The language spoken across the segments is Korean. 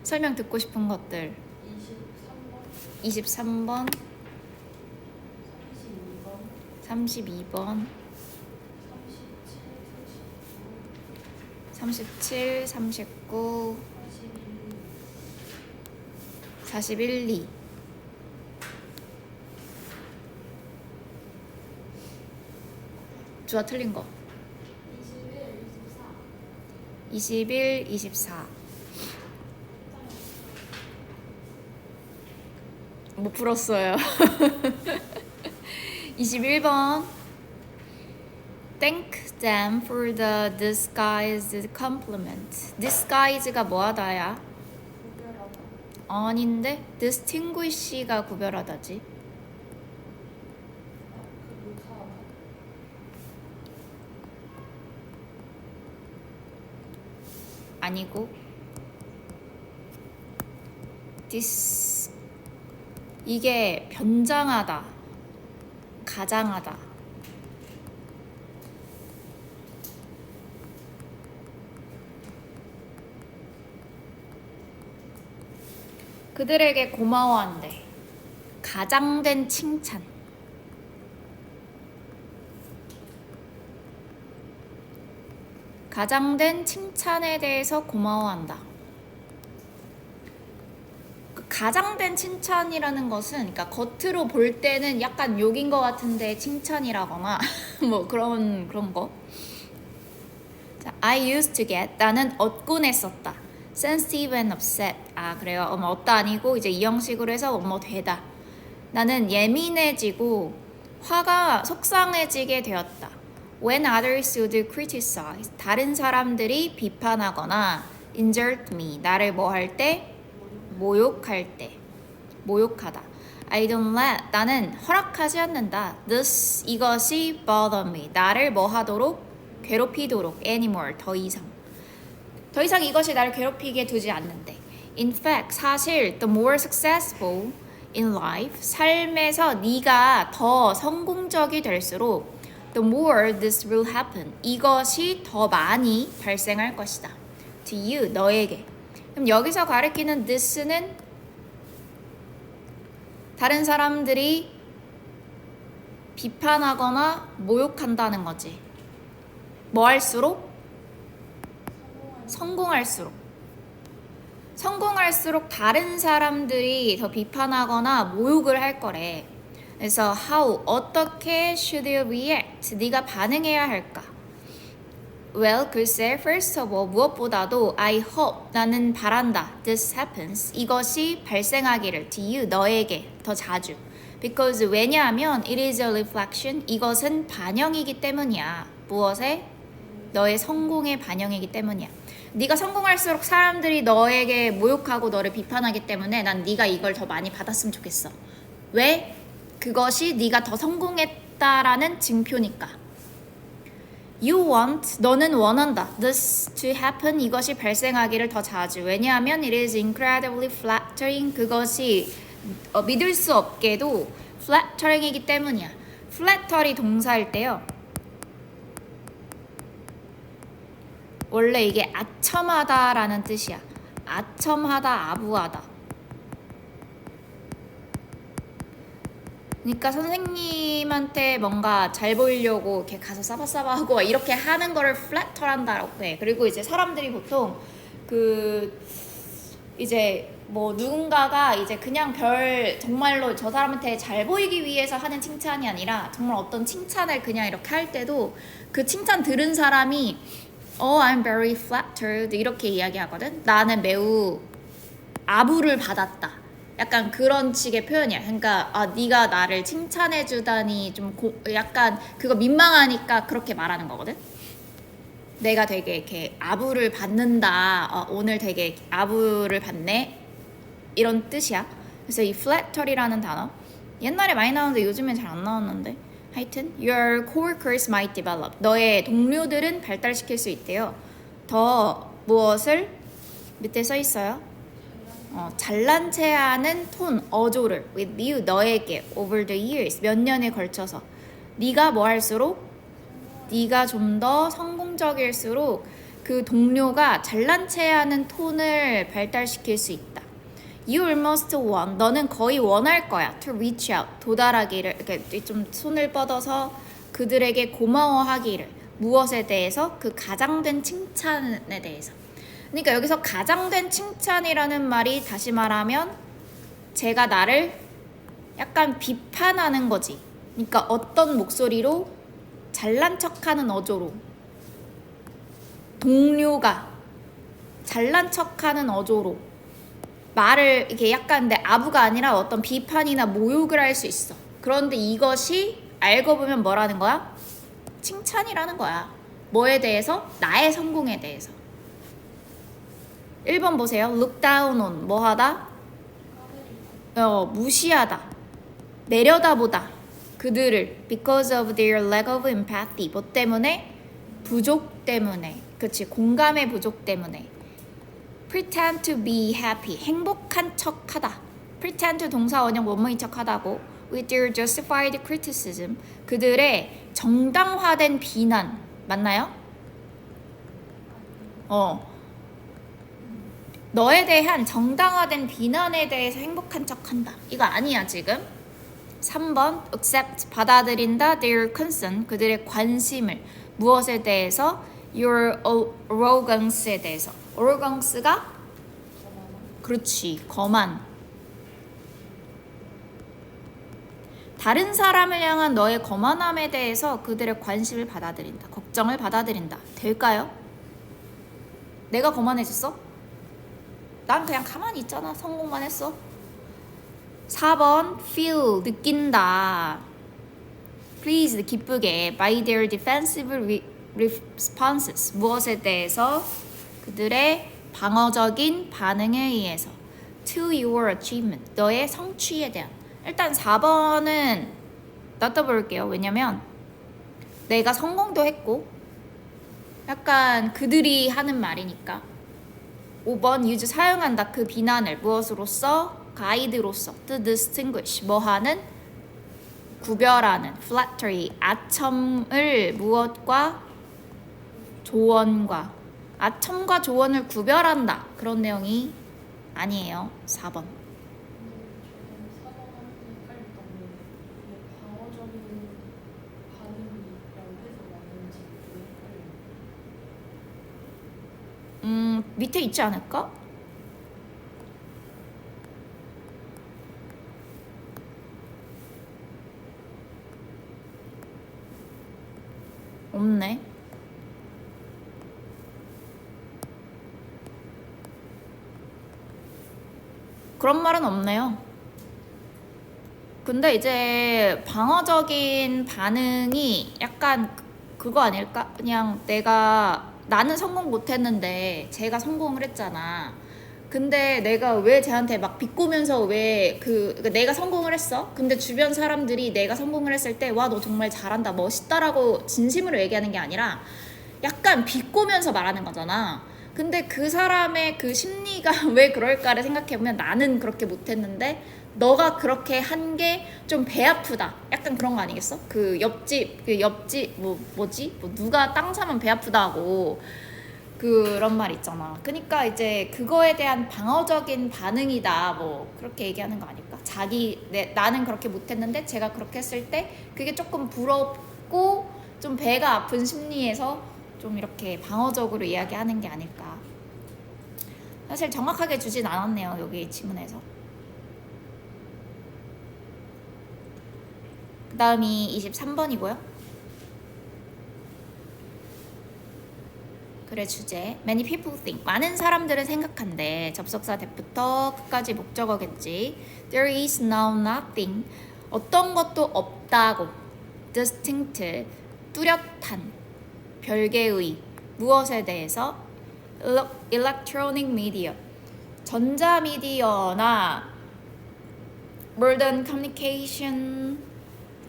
설명 듣고 싶은 것들 23번 32번 37, 39 41, 2 주아 틀린 거 21, 24 못 풀었어요. 21번 Thank them for the disguised compliment. disguise가 뭐하다야? 아닌데? distinguish가 구별하다지. 아니고 이게 변장하다, 가장하다. 그들에게 고마워한대. 가장된 칭찬. 가장된 칭찬에 대해서 고마워한다. 가장된 칭찬이라는 것은, 그러니까 겉으로 볼 때는 약간 욕인 것 같은데 칭찬이라거나 뭐 그런 거. 자, I used to get, 나는 얻곤 했었다. sensitive and upset. 아, 그래요. 얻다 아니고 이제 이 형식으로 해서 되다. 나는 예민해지고 화가 속상해지게 되었다. When others would criticize, 다른 사람들이 비판하거나 insult me, 나를 뭐 할 때? 모욕할 때. 모욕하다. I don't let, 나는 허락하지 않는다. This, 이것이 bother me, 나를 뭐 하도록? 괴롭히도록. anymore, 더 이상 이것이 나를 괴롭히게 두지 않는데. In fact, 사실 the more successful in life, 삶에서 네가 더 성공적이 될수록 the more this will happen, 이것이 더 많이 발생할 것이다. To you, 너에게. 그럼 여기서 가리키는 this는 다른 사람들이 비판하거나 모욕한다는 거지. 뭐 할수록? 성공할수록 다른 사람들이 더 비판하거나 모욕을 할 거래. 그래서 how, 어떻게 should you react? 네가 반응해야 할까? Well, 글쎄, first of all, 무엇보다도 I hope, 나는 바란다. This happens, 이것이 발생하기를. To you, 너에게, 더 자주. Because, 왜냐하면 it is a reflection, 이것은 반영이기 때문이야. 무엇에? 너의 성공의 반영이기 때문이야. 네가 성공할수록 사람들이 너에게 모욕하고 너를 비판하기 때문에 난 네가 이걸 더 많이 받았으면 좋겠어. 왜? 그것이 네가 더 성공했다라는 증표니까. You want, 너는 원한다. This to happen, 이것이 발생하기를 더 자주. 왜냐하면 it is incredibly flattering, 그것이 믿을 수 없게도 flattering이기 때문이야. flattery 동사일 때요, 원래 이게 아첨하다라는 뜻이야. 아첨하다, 아부하다. 그러니까 선생님한테 뭔가 잘 보이려고 이렇게 가서 싸바싸바하고 이렇게 하는 거를 플래터한다라고 해. 그리고 이제 사람들이 보통 이제 뭐 누군가가 이제 그냥 정말로 저 사람한테 잘 보이기 위해서 하는 칭찬이 아니라 정말 어떤 칭찬을 그냥 이렇게 할 때도 그 칭찬 들은 사람이 I'm very flattered 이렇게 이야기하거든. 나는 매우 아부를 받았다. 약간 그런 식의 표현이야. 그러니까 네가 나를 칭찬해 주다니 좀 약간 그거 민망하니까 그렇게 말하는 거거든. 내가 되게 이렇게 아부를 받는다. 오늘 되게 아부를 받네. 이런 뜻이야. 그래서 이 flattery라는 단어 옛날에 많이 나오는데 요즘엔 잘 안 나오는데, 하여튼 your coworkers might develop, 너의 동료들은 발달시킬 수 있대요. 더 무엇을? 밑에 써 있어요. 잘난 체하는 톤, 어조를 with you, 너에게 over the years, 몇 년에 걸쳐서. 네가 뭐 할수록? 네가 좀 더 성공적일수록 그 동료가 잘난 체하는 톤을 발달시킬 수 있다. You almost want, 너는 거의 원할 거야. To reach out, 도달하기를, 이렇게 좀 손을 뻗어서 그들에게 고마워하기를. 무엇에 대해서? 그 가장된 칭찬에 대해서. 그러니까 여기서 가장된 칭찬이라는 말이 다시 말하면 제가 나를 약간 비판하는 거지. 그러니까 어떤 목소리로? 잘난 척하는 어조로. 동료가 잘난 척하는 어조로 말을 이렇게 약간 내 아부가 아니라 어떤 비판이나 모욕을 할 수 있어. 그런데 이것이 알고 보면 뭐라는 거야? 칭찬이라는 거야. 뭐에 대해서? 나의 성공에 대해서. 1번 보세요. Look down on, 뭐 하다? 무시하다. 내려다보다. 그들을 because of their lack of empathy. 뭐 때문에? 부족 때문에. 그치, 공감의 부족 때문에. pretend to be happy. 행복한 척하다. pretend 동사 원형 뭐뭐인 척하다고. with their justified criticism. 그들의 정당화된 비난. 맞나요? 너에 대한 정당화된 비난에 대해서 행복한 척한다. 이거 아니야 지금. 3번 accept, 받아들인다. their concern, 그들의 관심을. 무엇에 대해서? your arrogance에 대해서. arrogance가? 그렇지, 거만. 다른 사람을 향한 너의 거만함에 대해서 그들의 관심을 받아들인다. 걱정을 받아들인다. 될까요? 내가 거만해졌어? 난 그냥 가만히 있잖아. 성공만 했어. 4번 feel, 느낀다. pleased, 기쁘게. by their defensive responses, 무엇에 대해서? 그들의 방어적인 반응에 의해서. to your achievement, 너의 성취에 대한. 일단 4번은 놔둬볼게요. 왜냐면 내가 성공도 했고 약간 그들이 하는 말이니까. 5번 use, 사용한다. 그 비난을 무엇으로써? 가이드로서. to distinguish, 뭐하는? 구별하는. flattery, 아첨을 무엇과? 조언과. 아첨과 조언을 구별한다. 그런 내용이 아니에요. 4번. 밑에 있지 않을까? 없네. 그런 말은 없네요. 근데 이제 방어적인 반응이 약간 그거 아닐까? 그냥 나는 성공 못했는데 제가 성공을 했잖아. 근데 내가 왜 쟤한테 막 비꼬면서 왜 내가 성공을 했어? 근데 주변 사람들이 내가 성공을 했을 때 와, 너 정말 잘한다, 멋있다라고 진심으로 얘기하는 게 아니라 약간 비꼬면서 말하는 거잖아. 근데 그 사람의 그 심리가 왜 그럴까를 생각해보면 나는 그렇게 못했는데 너가 그렇게 한 게 좀 배 아프다. 약간 그런 거 아니겠어? 그 옆집 뭐지? 누가 땅 사면 배 아프다 하고 그런 말 있잖아. 그러니까 이제 그거에 대한 방어적인 반응이다. 뭐 그렇게 얘기하는 거 아닐까? 나는 그렇게 못했는데 제가 그렇게 했을 때 그게 조금 부럽고 좀 배가 아픈 심리에서 좀 이렇게 방어적으로 이야기하는 게 아닐까. 사실 정확하게 주진 않았네요. 여기 지문에서. 그 다음이 23번이고요. 글의 주제. Many people think. 많은 사람들은 생각한대. 접속사 that부터 끝까지 목적어겠지. There is now nothing. 어떤 것도 없다고. Distinctive. 뚜렷한. 별개의. 무엇에 대해서? Electronic media. 전자미디어나 modern communication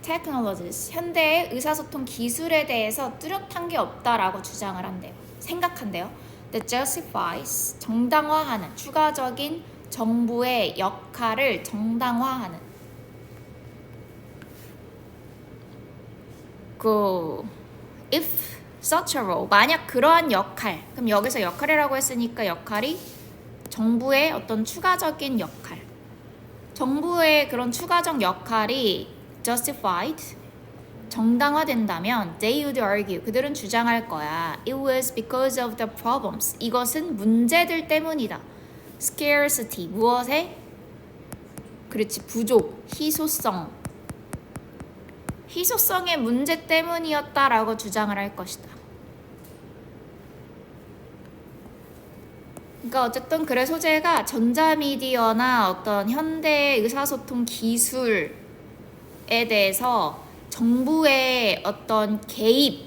technologies. 현대의 의사소통 기술에 대해서 뚜렷한 게 없다라고 주장을 한대요. 생각한대요. That justifies, 정당화하는, 추가적인 정부의 역할을 정당화하는. If such a role. 만약 그러한 역할. 그럼 여기서 역할이라고 했으니까 역할이 정부의 어떤 추가적인 역할. 정부의 그런 추가적 역할이 justified, 정당화된다면 they would argue, 그들은 주장할 거야. It was because of the problems. 이것은 문제들 때문이다. Scarcity, 무엇에? 그렇지, 부족, 희소성. 희소성의 문제 때문이었다라고 주장을 할 것이다. 그러니까 어쨌든 글의 소재가 전자미디어나 어떤 현대 의사소통 기술에 대해서 정부의 어떤 개입,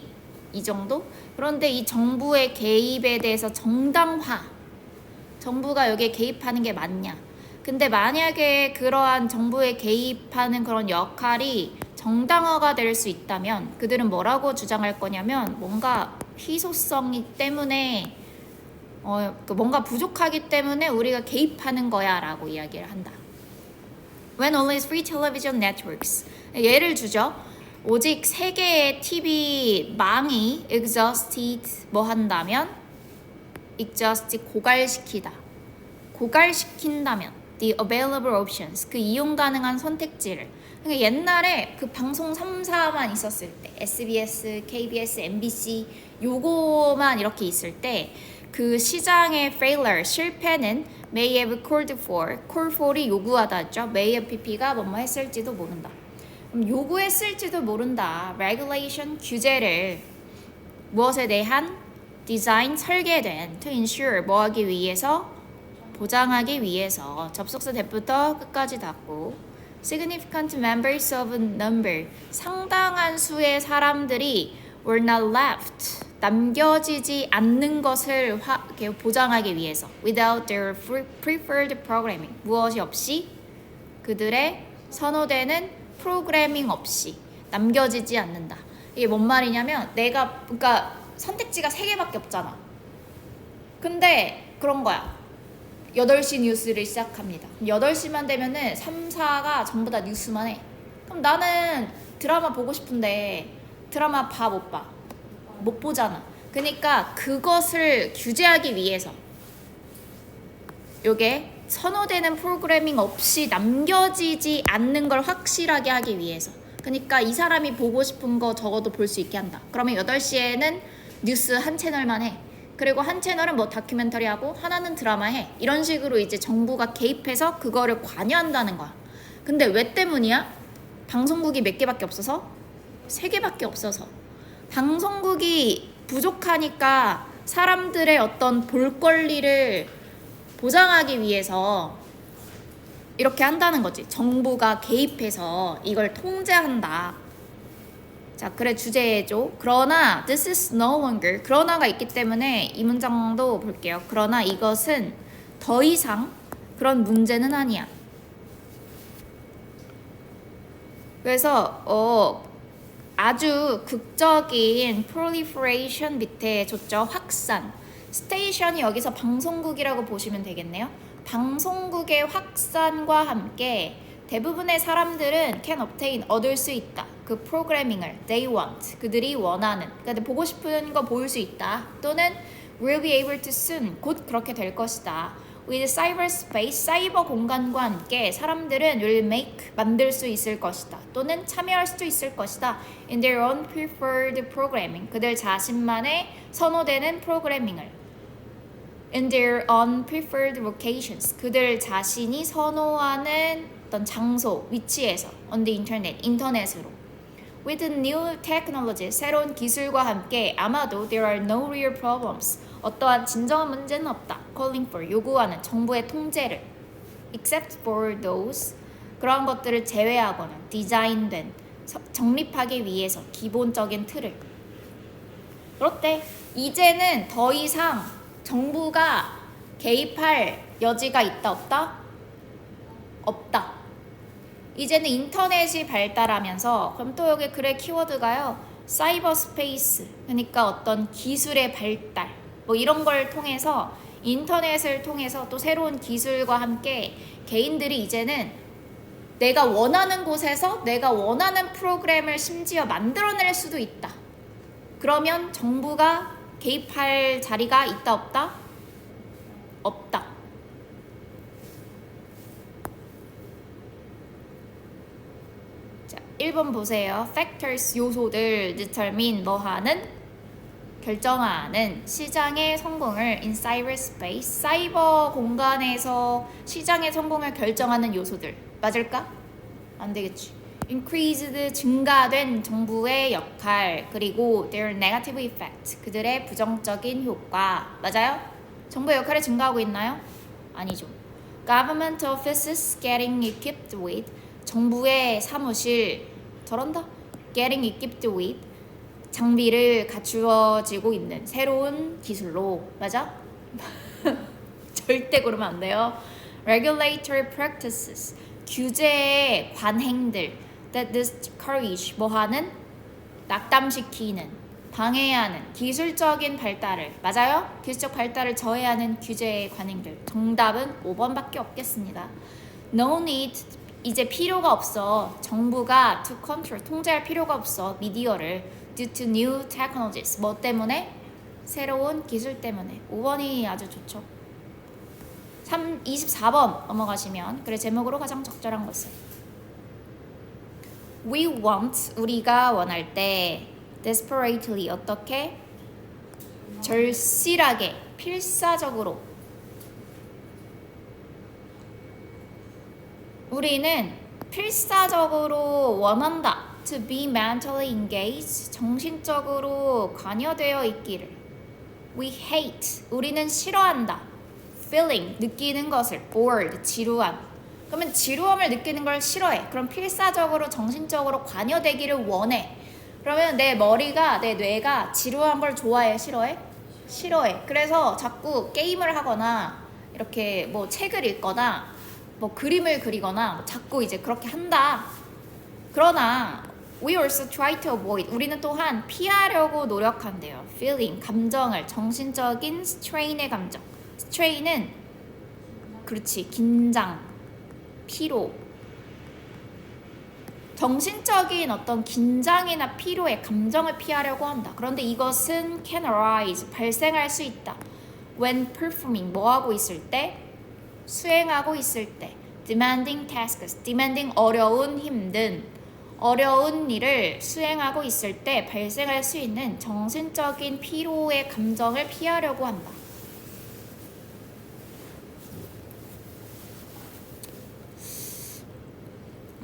이 정도? 그런데 이 정부의 개입에 대해서 정당화, 정부가 여기에 개입하는 게 맞냐? 근데 만약에 그러한 정부에 개입하는 그런 역할이 정당화가 될 수 있다면 그들은 뭐라고 주장할 거냐면 뭔가 희소성이 때문에 뭔가 부족하기 때문에 우리가 개입하는 거야 라고 이야기를 한다. When only three television networks. 예를 주죠. 오직 3개의 TV망이 exhausted 뭐 한다면? exhaust 고갈시키다. 고갈시킨다면 the available options 그 이용 가능한 선택지를. 그러니까 옛날에 그 방송 3사만 있었을 때 SBS, KBS, MBC 요거만 이렇게 있을 때 그 시장의 failure, 실패는 may have called for, call for이 요구하다죠. may have pp가 뭐뭐 했을지도 모른다. 요구했을지도 모른다. regulation, 규제를 무엇에 대한 디자인, 설계된 to ensure, 뭐 하기 위해서? 보장하기 위해서. 접속사 대부터 끝까지 닫고 significant members of a number, 상당한 수의 사람들이 were not left, 남겨지지 않는 것을 보장하기 위해서 without their preferred programming, 무엇이 없이? 그들의 선호되는 프로그래밍 없이 남겨지지 않는다. 이게 뭔 말이냐면 그러니까 선택지가 3개밖에 없잖아. 근데 그런 거야. 8시 뉴스를 시작합니다. 8시만 되면은 3, 4가 전부 다 뉴스만 해. 그럼 나는 드라마 보고 싶은데 드라마 못 봐. 못 보잖아. 그러니까 그것을 규제하기 위해서 요게 선호되는 프로그래밍 없이 남겨지지 않는 걸 확실하게 하기 위해서. 그러니까 이 사람이 보고 싶은 거 적어도 볼 수 있게 한다. 그러면 8시에는 뉴스 한 채널만 해. 그리고 한 채널은 뭐 다큐멘터리 하고 하나는 드라마 해. 이런 식으로 이제 정부가 개입해서 그거를 관여한다는 거야. 근데 왜 때문이야? 방송국이 몇 개밖에 없어서? 3개밖에 없어서. 방송국이 부족하니까 사람들의 어떤 볼 권리를 보장하기 위해서 이렇게 한다는 거지. 정부가 개입해서 이걸 통제한다. 자, 그래 주제죠. 그러나 this is no longer, 그러나가 있기 때문에 이 문장도 볼게요. 그러나 이것은 더 이상 그런 문제는 아니야. 그래서 아주 극적인 proliferation 밑에 줬죠. 확산. 스테이션이 여기서 방송국이라고 보시면 되겠네요. 방송국의 확산과 함께 대부분의 사람들은 can obtain, 얻을 수 있다. 그 프로그래밍을 they want, 그들이 원하는, 그러니까 보고 싶은 거 보일 수 있다. 또는 will be able to soon, 곧 그렇게 될 것이다. with cyberspace, 사이버 공간과 함께 사람들은 will make, 만들 수 있을 것이다. 또는 참여할 수도 있을 것이다. in their own preferred programming, 그들 자신만의 선호되는 프로그래밍을 in their own preferred locations, 그들 자신이 선호하는 어떤 장소, 위치에서 on the internet, 인터넷으로 with new technology, 새로운 기술과 함께 아마도 there are no real problems, 어떠한 진정한 문제는 없다. calling for, 요구하는 정부의 통제를 except for those, 그러한 것들을 제외하거나 디자인된, 정립하기 위해서 기본적인 틀을. 그렇대. 이제는 더 이상 정부가 개입할 여지가 있다 없다? 없다. 이제는 인터넷이 발달하면서, 그럼 또 여기 글의 키워드가요, 사이버 스페이스, 그러니까 어떤 기술의 발달, 뭐 이런 걸 통해서, 인터넷을 통해서 또 새로운 기술과 함께 개인들이 이제는 내가 원하는 곳에서 내가 원하는 프로그램을 심지어 만들어낼 수도 있다. 그러면 정부가 개입할 자리가 있다 없다? 없다. 자, 1번 보세요. factors 요소들 determine 뭐하는 결정하는 시장의 성공을 in cyberspace 사이버 공간에서 시장의 성공을 결정하는 요소들 맞을까? 안 되겠지. increased 증가된 정부의 역할 그리고 their negative effect 그들의 부정적인 효과 맞아요? 정부의 역할이 증가하고 있나요? 아니죠. government offices getting equipped with 정부의 사무실 저런다 getting equipped with 장비를 갖추어지고 있는 새로운 기술로 맞아? 절대 그러면 안 돼요. regulatory practices 규제의 관행들 that discourage 뭐하는 낙담시키는 방해하는 기술적인 발달을 맞아요? 기술적 발달을 저해하는 규제의 관행들 정답은 5번밖에 없겠습니다. no need 이제 필요가 없어 정부가 to control 통제할 필요가 없어 미디어를 due to new technologies 뭐 때문에? 새로운 기술 때문에 5번이 아주 좋죠. 24번 넘어가시면 그래 제목으로 가장 적절한 것은 We want 우리가 원할 때 desperately 어떻게? 절실하게 필사적으로 우리는 필사적으로 원한다 to be mentally engaged 정신적으로 관여되어 있기를 We hate 우리는 싫어한다 feeling 느끼는 것을 bored 지루함 그러면 지루함을 느끼는 걸 싫어해 그럼 필사적으로 정신적으로 관여되기를 원해 그러면 내 머리가 내 뇌가 지루한 걸 좋아해 싫어해? 싫어해 그래서 자꾸 게임을 하거나 이렇게 뭐 책을 읽거나 뭐 그림을 그리거나 자꾸 이제 그렇게 한다 그러나 we also try to avoid 우리는 또한 피하려고 노력한대요 feeling 감정을 정신적인 strain의 감정 strain은 그렇지 긴장 피로 정신적인 어떤 긴장이나 피로의 감정을 피하려고 한다 그런데 이것은 can arise 발생할 수 있다 when performing 뭐하고 있을 때 수행하고 있을 때 demanding tasks demanding 어려운 힘든 어려운 일을 수행하고 있을 때 발생할 수 있는 정신적인 피로의 감정을 피하려고 한다.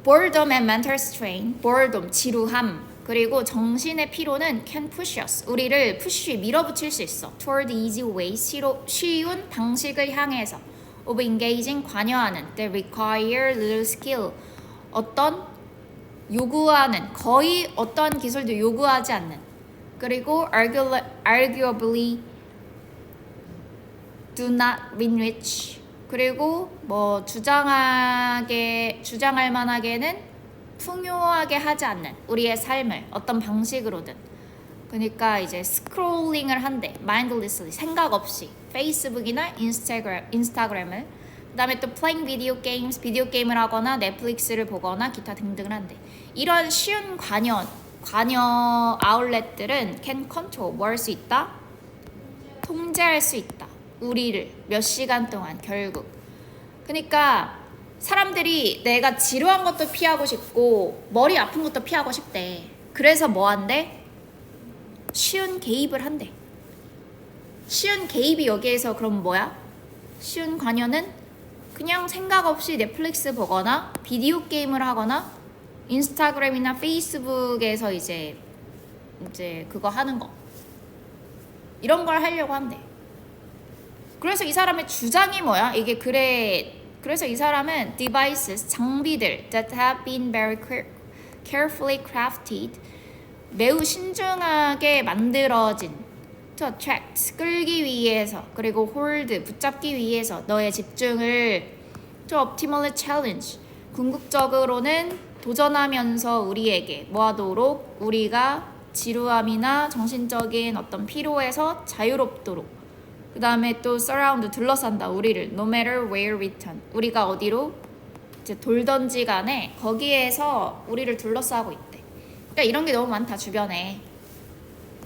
boredom and mental strain, boredom, 지루함, 그리고 정신의 피로는 can push us, 우리를 push, 밀어붙일 수 있어. toward easy ways, 쉬운 방식을 향해서. of engaging, 관여하는. that require little skill, 어떤 요구하는, 거의 어떤 기술도 요구하지 않는. 그리고 arguably do not enrich, 그리고 뭐 주장할 만하게는 풍요하게 하지 않는 우리의 삶을 어떤 방식으로든. 그러니까 이제 스크롤링을 한대 mindlessly 생각 없이 페이스북이나 인스타그램을 그 다음에 또 playing video games 비디오 게임을 하거나 넷플릭스를 보거나 기타 등등을 한대. 이런 쉬운 관여 아울렛들은 can control 뭐 할 수 있다? 통제할 수 있다. 우리를 몇 시간 동안 결국. 그러니까 사람들이 내가 지루한 것도 피하고 싶고 머리 아픈 것도 피하고 싶대. 그래서 뭐 한대? 쉬운 개입을 한대. 쉬운 개입이 여기에서 그럼 뭐야? 쉬운 관여는 그냥 생각 없이 넷플릭스 보거나 비디오 게임을 하거나 인스타그램이나 페이스북에서 이제 그거 하는 거. 이런 걸 하려고 한대. 그래서 이 사람의 주장이 뭐야? 이게 그래서 이 사람은 devices, 장비들 that have been very carefully crafted, 매우 신중하게 만들어진 to attract, 끌기 위해서, 그리고 hold, 붙잡기 위해서 너의 집중을 to optimally challenge, 궁극적으로는 도전하면서 우리에게 뭐하도록 우리가 지루함이나 정신적인 어떤 피로에서 자유롭도록 그 다음에 또 surround 둘러싼다 우리를 no matter where we turn 우리가 어디로 이제 돌던지 간에 거기에서 우리를 둘러싸고 있대. 그러니까 이런 게 너무 많다 주변에.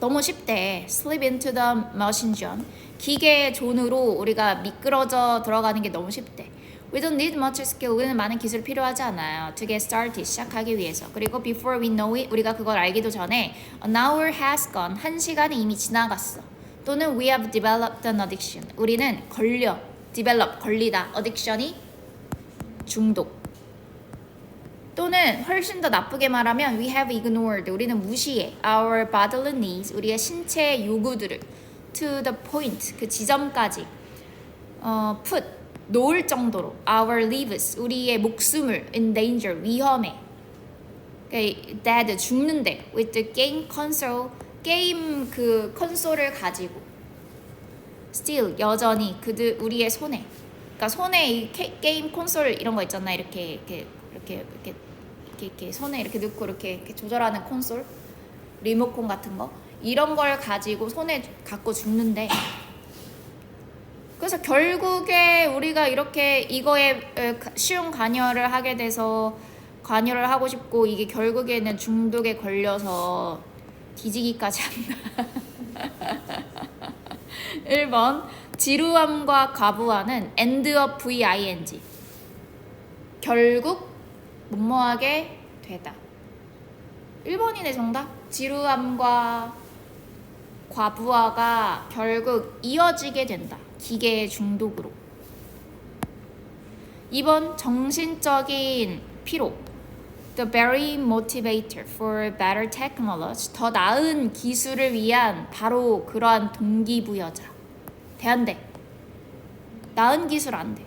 너무 쉽대. slip into the machine zone. 기계의 존으로 우리가 미끄러져 들어가는 게 너무 쉽대. We don't need much skill. 우리는 많은 기술 필요하지 않아요. To get started. 시작하기 위해서. 그리고 before we know it. 우리가 그걸 알기도 전에 an hour has gone. 1시간이 이미 지나갔어. 또는 we have developed an addiction. 우리는 develop, 걸리다. addiction이 중독. 또는 훨씬 더 나쁘게 말하면 we have ignored. 우리는 무시해. Our bodily needs. 우리의 신체의 요구들을 to the point. 그 지점까지 put. 놓을 정도로 our lives. 우리의 목숨을 in danger. 위험에. dead. 죽는데 with the game console. 게임 그 콘솔을 가지고 still. 여전히 우리의 손에. 그러니까 손에 이 게임 콘솔 이런 거 있잖아. 이렇게 손에 이렇게 넣고 이렇게 조절하는 콘솔, 리모컨 같은 거 이런 걸 가지고 손에 갖고 죽는데 그래서 결국에 우리가 이렇게 이거에 쉬운 관여를 하게 돼서 관여를 하고 싶고 이게 결국에는 중독에 걸려서 뒤지기까지 한다. 1번 지루함과 과부하는 end of VING 결국 뭐뭐하게 되다. 1번이네 정답. 지루함과 과부하가 결국 이어지게 된다. 기계의 중독으로. 2번 정신적인 피로. The very motivator for better technology. 더 나은 기술을 위한 바로 그러한 동기부여자. 돼 안 돼? 나은 기술 안 돼.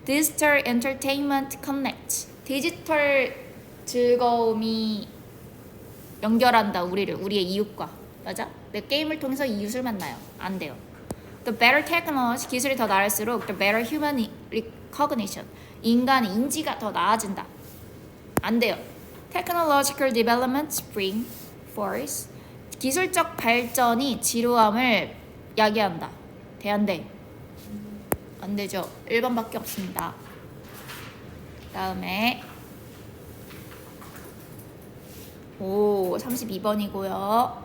Digital entertainment connect. 디지털 즐거움이 연결한다. 우리의 이웃과. 맞아? 내 게임을 통해서 이웃을 만나요. 안 돼요. The better technology. 기술이 더 나을수록 the better human recognition. 인간의 인지가 더 나아진다. 안 돼요. Technological developments bring force. 기술적 발전이 지루함을 야기한다. 돼 안 돼? 안 되죠. 1번밖에 없습니다. 다음에 32번이고요.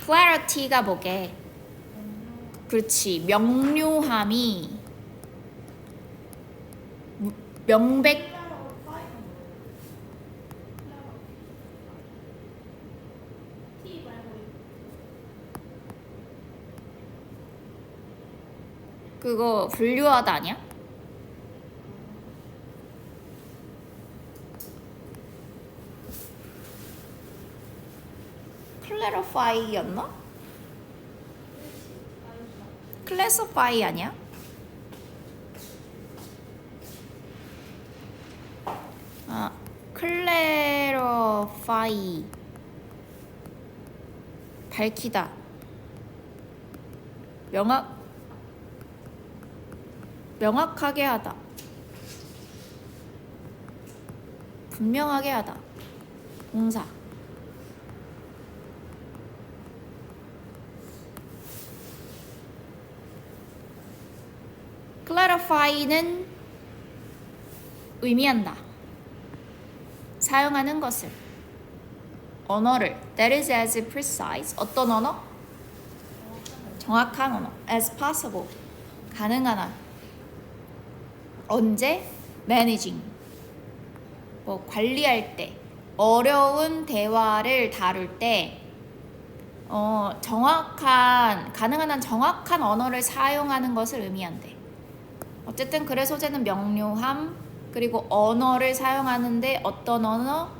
clarity가 뭐게? 그렇지. 명료함이 그거 분류하다 아니야? clarify였나? classify 아니야? clarify 밝히다. 명확하게 하다. 분명하게 하다. 동사. clarify는 의미한다. 사용하는 것을. 언어를. That is as precise. 어떤 언어? 정확한 언어. As possible. 가능한 한. 언제? managing. 뭐 관리할 때. 어려운 대화를 다룰 때 가능한 한 정확한 언어를 사용하는 것을 의미한대. 어쨌든 글의 소재는 명료함, 그리고 언어를 사용하는데 어떤 언어?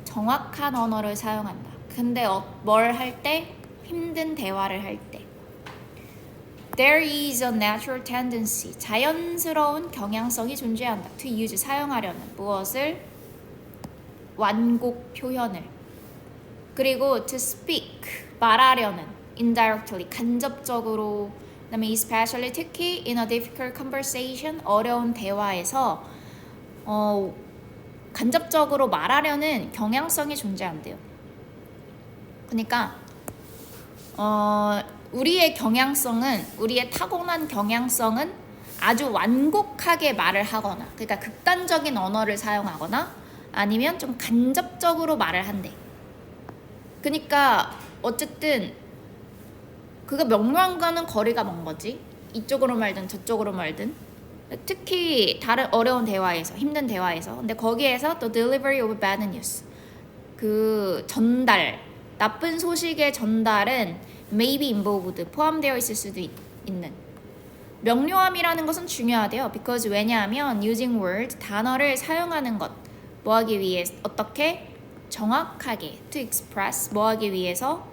정확한 언어를 사용한다. 근데 뭘 할 때? 힘든 대화를 할 때. There is a natural tendency. 자연스러운 경향성이 존재한다. To use. 사용하려는. 무엇을? 완곡 표현을. 그리고 to speak. 말하려는. indirectly. 간접적으로. 그다음에 especially 특히 in a difficult conversation. 어려운 대화에서 간접적으로 말하려는 경향성이 존재한대요. 그러니까 우리의 타고난 경향성은 아주 완곡하게 말을 하거나, 그러니까 극단적인 언어를 사용하거나 아니면 좀 간접적으로 말을 한대. 그러니까 어쨌든 그가 명료한 거는 거리가 먼 거지. 이쪽으로 말든 저쪽으로 말든. 특히 다른 어려운 대화에서, 힘든 대화에서. 근데 거기에서 또 delivery of bad news. 그 전달, 나쁜 소식의 전달은 may be involved, 포함되어 있을 수도 있는. 명료함이라는 것은 중요하대요. because 왜냐하면 using word, 단어를 사용하는 것. 뭐 하기 위해, 어떻게? 정확하게. to express, 뭐 하기 위해서?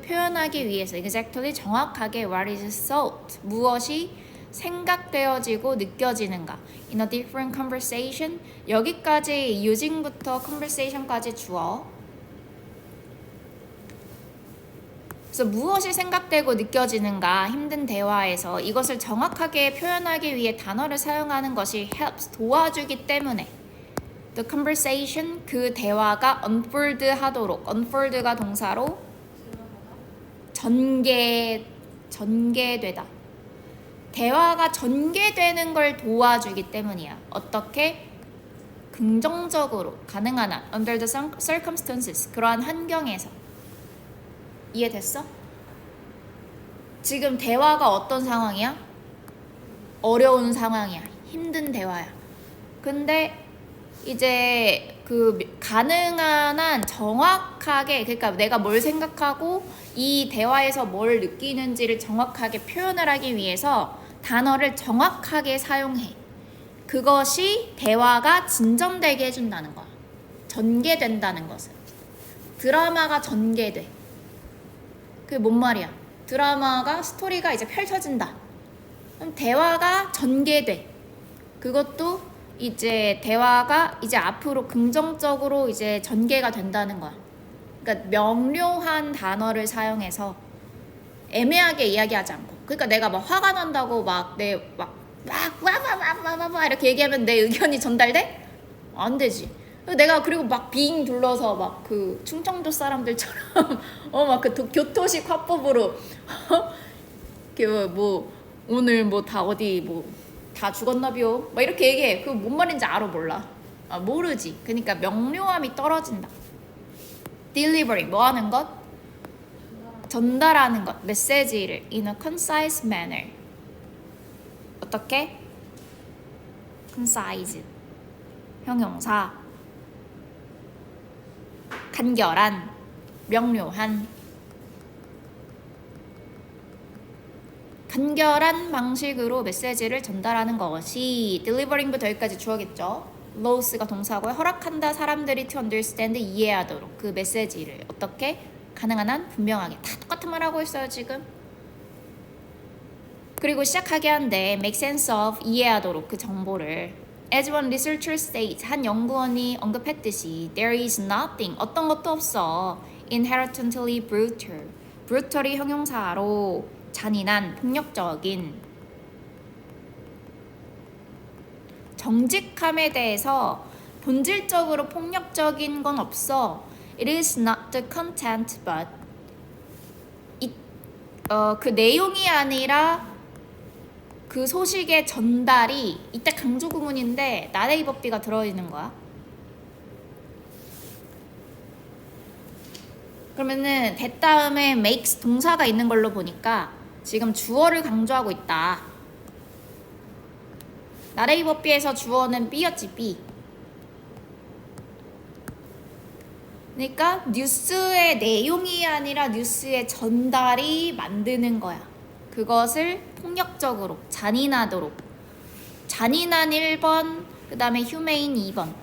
표현하기 위해서. exactly, 정확하게 what is thought, 무엇이 생각되어지고 느껴지는가. in a different conversation, 여기까지 using부터 conversation까지 주어. 그래서 무엇이 생각되고 느껴지는가 힘든 대화에서 이것을 정확하게 표현하기 위해 단어를 사용하는 것이 helps, 도와주기 때문에 the conversation, 그 대화가 unfold 하도록, unfold가 동사로 전개되다. 대화가 전개되는 걸 도와주기 때문이야. 어떻게? 긍정적으로 가능한 한 under the circumstances, 그러한 환경에서. 이해됐어? 지금 대화가 어떤 상황이야? 어려운 상황이야. 힘든 대화야. 근데 이제 그 가능한 한 정확하게, 그러니까 내가 뭘 생각하고 이 대화에서 뭘 느끼는지를 정확하게 표현을 하기 위해서 단어를 정확하게 사용해. 그것이 대화가 진전되게 해준다는 거야. 전개된다는 것은. 드라마가 전개돼. 그게 뭔 말이야? 드라마가, 스토리가 이제 펼쳐진다. 그럼 대화가 전개돼. 그것도 이제 대화가 이제 앞으로 긍정적으로 이제 전개가 된다는 거야. 그러니까 명료한 단어를 사용해서 애매하게 이야기하지 않고. 그러니까 내가 막 화가 난다고 막 이렇게 얘기하면 내 의견이 전달돼? 안 되지. 내가 그리고 막 빙 둘러서 막 그 충청도 사람들처럼 막 그 교토식 화법으로 뭐 오늘 뭐 다 어디 뭐 다 죽었나비요? 막 이렇게 얘기해. 그거 뭔 말인지 알아 몰라? 모르지. 그러니까 명료함이 떨어진다. delivery, 뭐 하는 것? 전달하는 것, 메시지를 in a concise manner. 어떻게? concise, 형용사. 간결한, 명료한. 간결한 방식으로 메시지를 전달하는 것이 delivering부터 여기까지 주어겠죠. laws가 동사고요. 허락한다, 사람들이 to understand, 이해하도록 그 메시지를 어떻게? 가능한 한 분명하게. 다 똑같은 말 하고 있어요 지금. 그리고 시작하게 한데 make sense of, 이해하도록 그 정보를. As one researcher states, 한 연구원이 언급했듯이 there is nothing, 어떤 것도 없어 inherently brutal, brutal이 형용사로 잔인한, 폭력적인. 정직함에 대해서 본질적으로 폭력적인 건 없어. It is not the content but 그 내용이 아니라 그 소식의 전달이, 이때 강조 구문인데 나레이 법비가 들어있는 거야. 그러면은 that 다음에 makes 동사가 있는 걸로 보니까 지금 주어를 강조하고 있다. 나레이 법비에서 주어는 B였지, B. 그러니까 뉴스의 내용이 아니라 뉴스의 전달이 만드는 거야. 그것을 폭력적으로, 잔인하도록. 잔인한 1번, 그 다음에 humane 2번.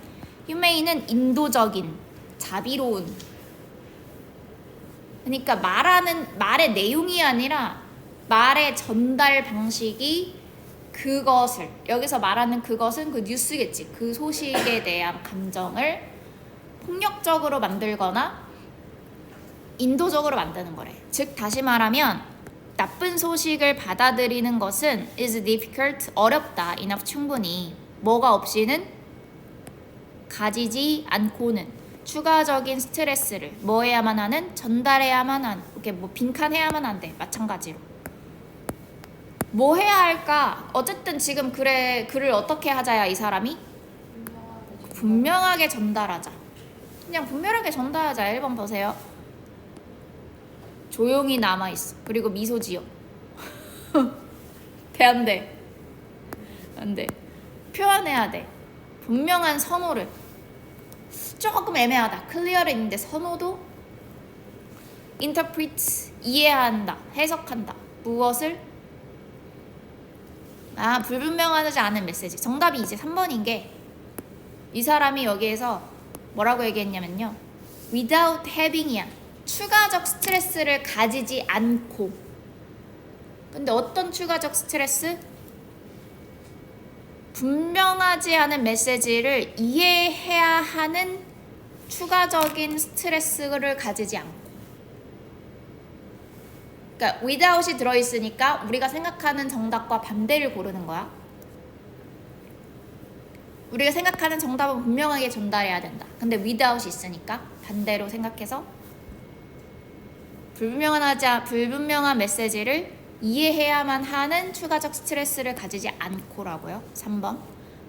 humane은 인도적인, 자비로운. 그러니까 말의 내용이 아니라 말의 전달 방식이 그것을, 여기서 말하는 그것은 그 뉴스겠지. 그 소식에 대한 감정을 폭력적으로 만들거나 인도적으로 만드는 거래. 즉 다시 말하면 나쁜 소식을 받아들이는 것은 is difficult, 어렵다, enough, 충분히. 뭐가 없이는? 가지지 않고는. 추가적인 스트레스를 뭐 해야만 하는? 전달해야만 하는. 이렇게 뭐 빈칸해야만 한대. 마찬가지로. 뭐 해야 할까? 어쨌든 지금 글을 어떻게 하자야 이 사람이? 분명하게 전달하자. 그냥 분명하게 전달하자. 1번 보세요. 조용히 남아있어. 그리고 미소 지어. 돼, 안 돼? 안 돼. 표현해야 돼. 분명한 선호를. 조금 애매하다. 클리어를 있는데 선호도 interpret, 이해한다, 해석한다. 무엇을? 불분명하지 않은 메시지. 정답이 이제 3번인 게 이 사람이 여기에서 뭐라고 얘기했냐면요. without having이야. 추가적 스트레스를 가지지 않고. 근데 어떤 추가적 스트레스? 분명하지 않은 메시지를 이해해야 하는 추가적인 스트레스를 가지지 않고. 그러니까 without이 들어있으니까 우리가 생각하는 정답과 반대를 고르는 거야. 우리가 생각하는 정답은 분명하게 전달해야 된다. 근데 without이 있으니까 반대로 생각해서 불분명한 메시지를 이해해야만 하는 추가적 스트레스를 가지지 않고라고요. 3번.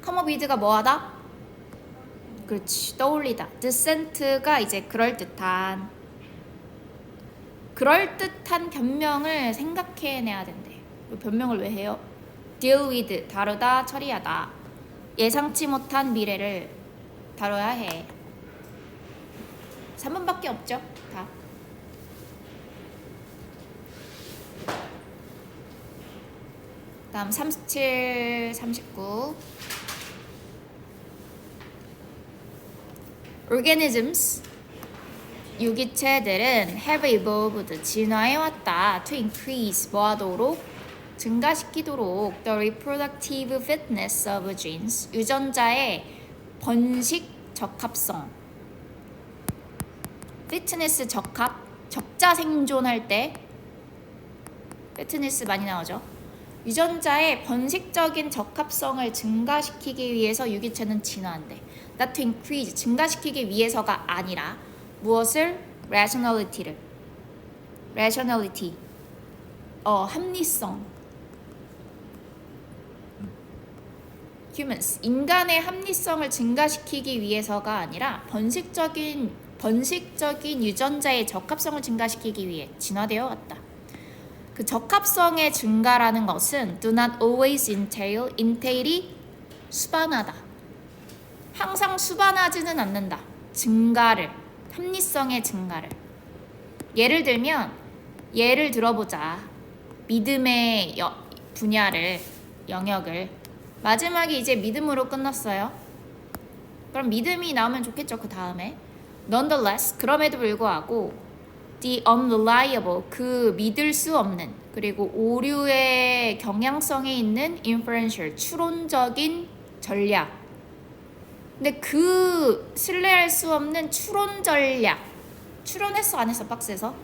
come up with가 뭐하다? 그렇지. 떠올리다. decent가 이제 그럴듯한 변명을 생각해내야 된대. 변명을 왜 해요? deal with, 다루다, 처리하다. 예상치 못한 미래를 다뤄야 해. 3번밖에 없죠? 다. 다음 37, 39. organisms, 유기체들은 have evolved, 진화해왔다. to increase, 뭐하도록? 증가시키도록 the reproductive fitness of genes, 유전자의 번식 적합성. fitness 적합, 적자 생존할 때 fitness 많이 나오죠. 유전자의 번식적인 적합성을 증가시키기 위해서 유기체는 진화한대. not to increase, 증가시키기 위해서가 아니라 무엇을? rationality, 합리성. humans, 인간의 합리성을 증가시키기 위해서가 아니라 번식적인 유전자의 적합성을 증가시키기 위해 진화되어 왔다. 그 적합성의 증가라는 것은 do not always entail이 수반하다. 항상 수반하지는 않는다. 합리성의 증가를. 예를 들어보자. 믿음의 영역을. 마지막에 이제 믿음으로 끝났어요. 그럼 믿음이 나오면 좋겠죠, 그 다음에. nonetheless, 그럼에도 불구하고 the unreliable, 그 믿을 수 없는, 그리고 오류의 경향성에 있는 inferential, 추론적인 전략. 근데 그 신뢰할 수 없는 추론 전략. 추론했어, 안 했어, 박스에서?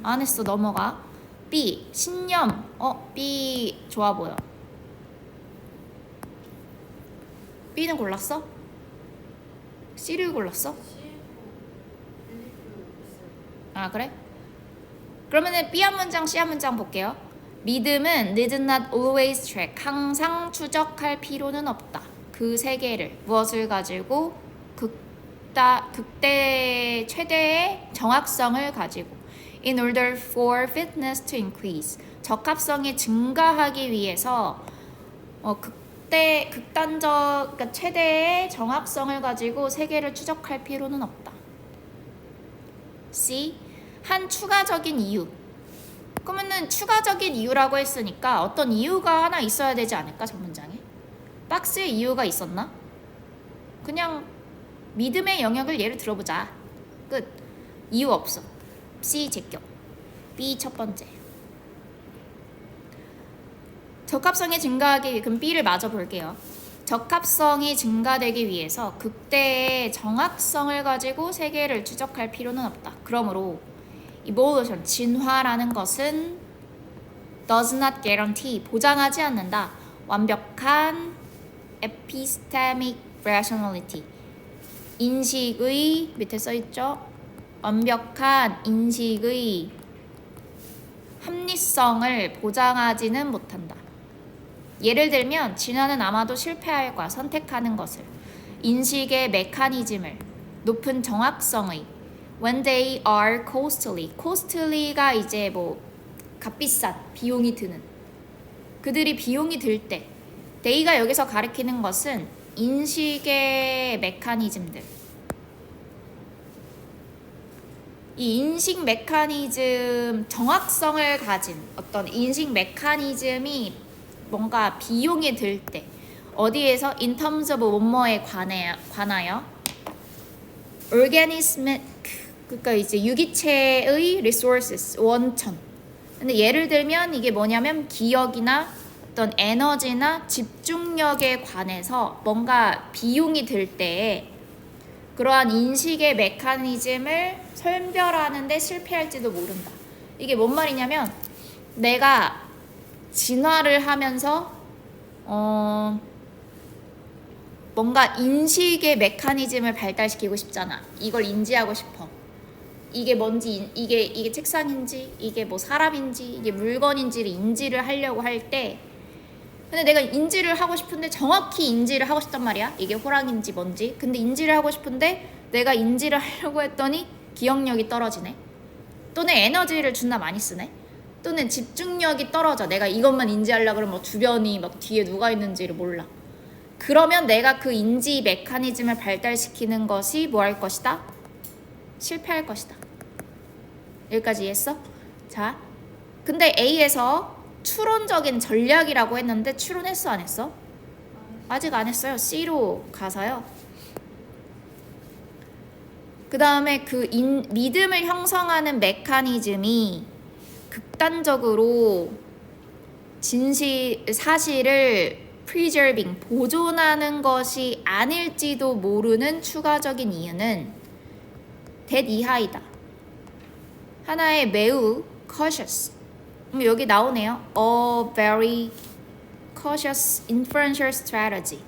안 했어, 넘어가. B, 신념. B 좋아 보여. B는 골랐어? C를 골랐어? 그래? 그러면은 B 한 문장, C 한 문장 볼게요. 믿음은 need not always track, 항상 추적할 필요는 없다. 그 세계를, 무엇을 가지고? 최대의 정확성을 가지고. In order for fitness to increase, 적합성이 증가하기 위해서 그러니까 최대의 정확성을 가지고 세계를 추적할 필요는 없다. C, 한 추가적인 이유. 그러면은 추가적인 이유라고 했으니까 어떤 이유가 하나 있어야 되지 않을까, 저 문장에? 박스에 이유가 있었나? 그냥 믿음의 영역을 예를 들어보자. 끝. 이유 없어. C 제껴. B 첫 번째. 적합성이 증가하기, 그럼 B를 마저 볼게요. 적합성이 증가되기 위해서 극대의 정확성을 가지고 세계를 추적할 필요는 없다. 그러므로 evolution, 진화라는 것은 does not guarantee, 보장하지 않는다. 완벽한 epistemic rationality, 인식의, 밑에 써있죠? 완벽한 인식의 합리성을 보장하지는 못한다. 예를 들면 진화는 아마도 실패할 거야. 선택하는 것을. 인식의 메커니즘을, 높은 정확성의, when they are costly. costly가 이제 뭐 값비싼, 비용이 드는. 그들이 비용이 들 때. they가 여기서 가리키는 것은 인식의 메커니즘들. 이 인식 메커니즘, 정확성을 가진 어떤 인식 메커니즘이 뭔가 비용이 들 때 어디에서 in terms of 뭐뭐에 관하여 organism, 그러니까 이제 유기체의 resources, 원천. 근데 예를 들면 이게 뭐냐면 기억이나 어떤 에너지나 집중력에 관해서 뭔가 비용이 들 때에 그러한 인식의 메커니즘을 선별하는데 실패할지도 모른다. 이게 뭔 말이냐면 내가 진화를 하면서 뭔가 인식의 메커니즘을 발달시키고 싶잖아. 이걸 인지하고 싶어. 이게 뭔지, 이게 책상인지, 이게 뭐 사람인지, 이게 물건인지를 인지를 하려고 할 때, 근데 내가 인지를 하고 싶은데 정확히 인지를 하고 싶단 말이야. 이게 호랑인지 뭔지. 근데 인지를 하고 싶은데 내가 인지를 하려고 했더니 기억력이 떨어지네. 또는 에너지를 존나 많이 쓰네. 또는 집중력이 떨어져. 내가 이것만 인지하려고 그러면 뭐 주변이 막 뒤에 누가 있는지를 몰라. 그러면 내가 그 인지 메커니즘을 발달시키는 것이 뭐 할 것이다? 실패할 것이다. 여기까지 이해했어? 자, 근데 A에서 추론적인 전략이라고 했는데 추론했어 안 했어? 아직 안 했어요. C로 가서요. 그 다음에 그 믿음을 형성하는 메커니즘이 극단적으로 사실을 preserving, 보존하는 것이 아닐지도 모르는 추가적인 이유는 that 이하이다. 하나의 매우 cautious. 여기 나오네요. A very cautious inferential strategy.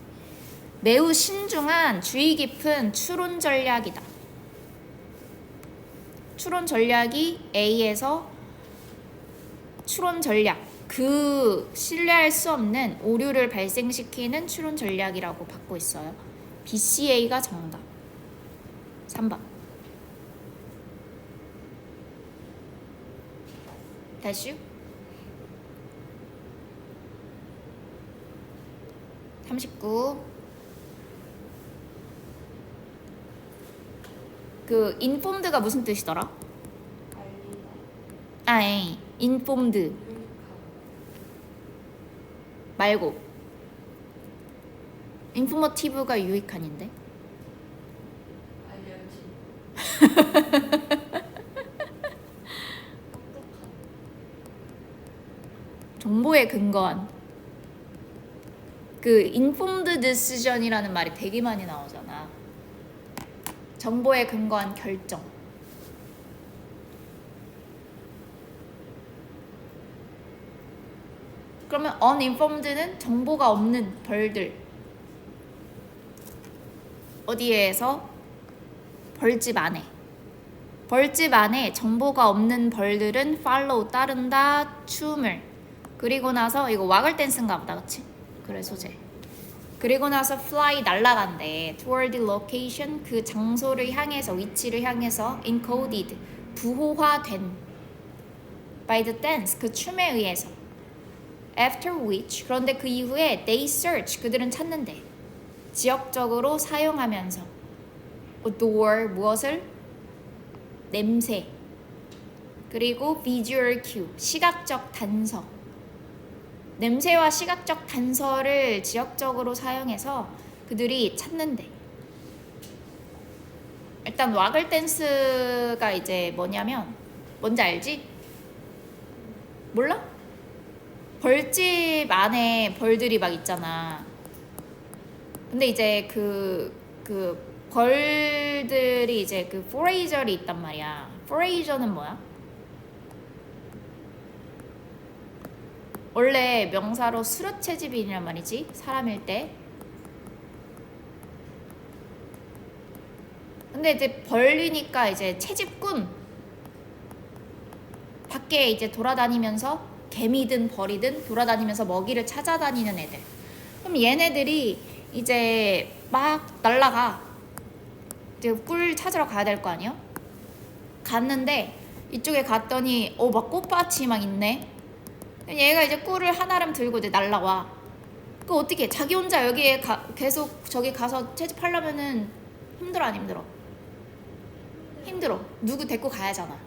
매우 신중한 주의 깊은 추론 전략이다. 추론 전략이 A에서 추론 전략, 그 신뢰할 수 없는 오류를 발생시키는 추론 전략이라고 받고 있어요. BCA가 정답. 3번. 다시 39. 그 informed가 무슨 뜻이더라? informed 말고 informative가 유익한인데. 정보에 근거한. 그 informed decision이라는 말이 되게 많이 나오잖아. 정보에 근거한 결정. 그러면 uninformed는 정보가 없는 벌들. 어디에서? 벌집 안에. 벌집 안에 정보가 없는 벌들은 follow, 따른다, 춤을. 그리고 나서 이거 와글 댄스인가 보다, 그치? 그래, 소재. 그리고 나서 fly, 날아간대. toward the location, 그 장소를 향해서, 위치를 향해서 encoded, 부호화된 by the dance, 그 춤에 의해서. after which, 그런데 그 이후에 they search, 그들은 찾는데. 지역적으로 사용하면서 odor, 무엇을? 냄새. 그리고 visual cue, 시각적 단서. 냄새와 시각적 단서를 지역적으로 사용해서 그들이 찾는데. 일단 와글 댄스가 이제 뭐냐면 뭔지 알지? 몰라? 벌집 안에 벌들이 막 있잖아. 근데 이제 그 벌들이 이제 그 포레이저리 있단 말이야. 포레이저는 뭐야? 원래 명사로 수료채집이란 말이지. 사람일 때. 근데 이제 벌리니까 이제 채집꾼. 밖에 이제 돌아다니면서 개미든 벌이든 돌아다니면서 먹이를 찾아다니는 애들. 그럼 얘네들이 이제 막 날아가. 이제 꿀 찾으러 가야 될 거 아니야? 갔는데 이쪽에 갔더니 막 꽃밭이 막 있네. 얘가 이제 꿀을 하나름 들고 이제 날라와. 그 어떻게 자기 혼자 여기에 계속 저기 가서 채집하려면은 힘들어 안 힘들어? 힘들어. 누구 데리고 가야잖아.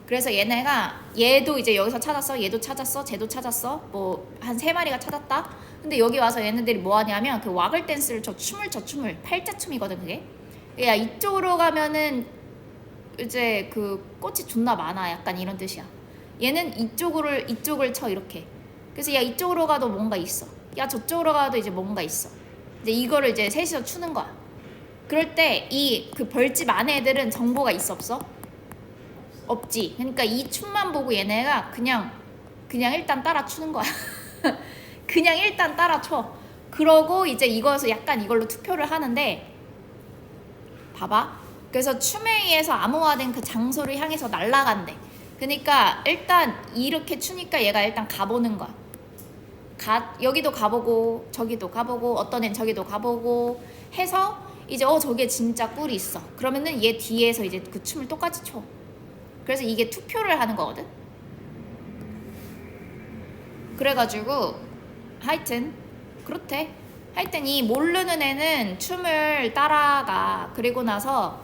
그래서 얘도 이제 여기서 찾았어, 얘도 찾았어, 쟤도 찾았어, 뭐 한 3마리가 찾았다. 근데 여기 와서 얘네들이 뭐 하냐면 그 와글 댄스를 저 춤을 팔자춤이거든 그게. 야 이쪽으로 가면은 이제 그 꽃이 존나 많아, 약간 이런 뜻이야. 얘는 이쪽을 쳐 이렇게. 그래서 야 이쪽으로 가도 뭔가 있어, 야 저쪽으로 가도 이제 뭔가 있어. 이제 이거를 이제 셋이서 추는 거야. 그럴 때 이 그 벌집 안에 애들은 정보가 있어 없어? 없지. 그러니까 이 춤만 보고 얘네가 그냥 일단 따라 추는 거야. 그냥 일단 따라 춰. 그러고 이제 이거에서 약간 이걸로 투표를 하는데, 봐봐. 그래서 춤에 의해서 암호화된 그 장소를 향해서 날아간대. 그러니까 일단 이렇게 추니까 얘가 일단 가보는 거야. 여기도 가보고 저기도 가보고 어떤 애는 저기도 가보고 해서 이제 저기에 진짜 꿀이 있어. 그러면은 얘 뒤에서 이제 그 춤을 똑같이 춰. 그래서 이게 투표를 하는 거거든. 그래가지고 하여튼 그렇대. 하여튼 이 모르는 애는 춤을 따라가. 그리고 나서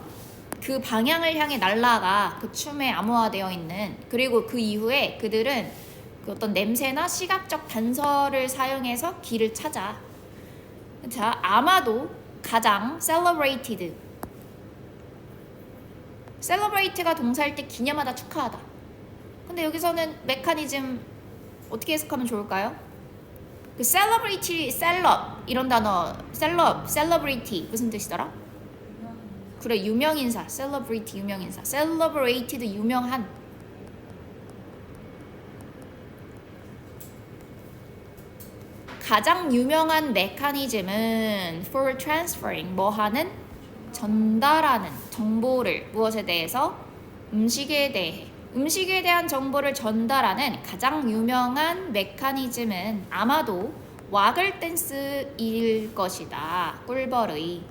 그 방향을 향해 날아가. 그 춤에 암호화되어 있는. 그리고 그 이후에 그들은 그 어떤 냄새나 시각적 단서를 사용해서 길을 찾아. 자, 아마도 가장 celebrate가 동사일 때 기념하다, 축하하다. 근데 여기서는 메커니즘 어떻게 해석하면 좋을까요? 그 celebrate, 이런 단어, celebrity 무슨 뜻이더라? 그래, 유명인사, celebrate 유명인사, celebrated 유명한. 가장 유명한 메커니즘은 for transferring, 뭐 하는? 전달하는 정보를, 무엇에 대해서? 음식에 대한 정보를 전달하는 가장 유명한 메커니즘은 아마도 와글 댄스일 것이다. 꿀벌의